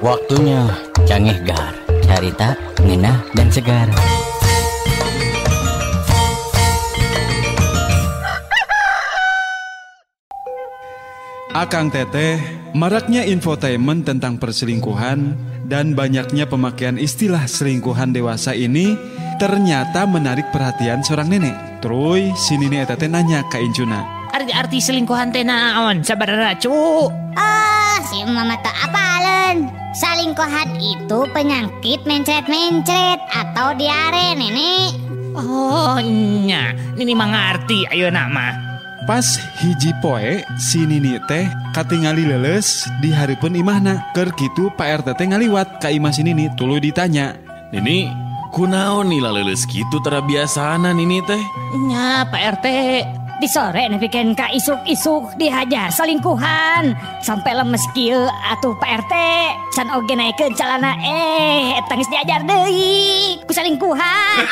Waktunya canggih gar, carita, ngeunah, dan segar. Akang Teteh, maraknya infotainment tentang perselingkuhan dan banyaknya pemakaian istilah selingkuhan dewasa ini ternyata menarik perhatian seorang nenek. Terus si Nini eta teh nanya ka Incuna. Arti selingkuhan teh naon sabaraha cu? Si mama tak apalen. Selingkuhan itu penyakit mencret-mencret atau diare, Nenek. Oh nya, Nini mah ngarti ayeuna mah. Pas hiji poe si Nini teh katingali leles di hareupeun imahna. Keur kitu Pak RT teh ngaliwat ka imah si Nini tuluy ditanya. Nini, kunaon nila leuleus kitu tara biasana Nini teh? Nya Pak RT. Di sore nepikeun ka isuk-isuk dihajar selingkuhan sampai lemes kieu atuh Pak RT. Can oge naikeun calana eta geus diajar deui ku selingkuhan.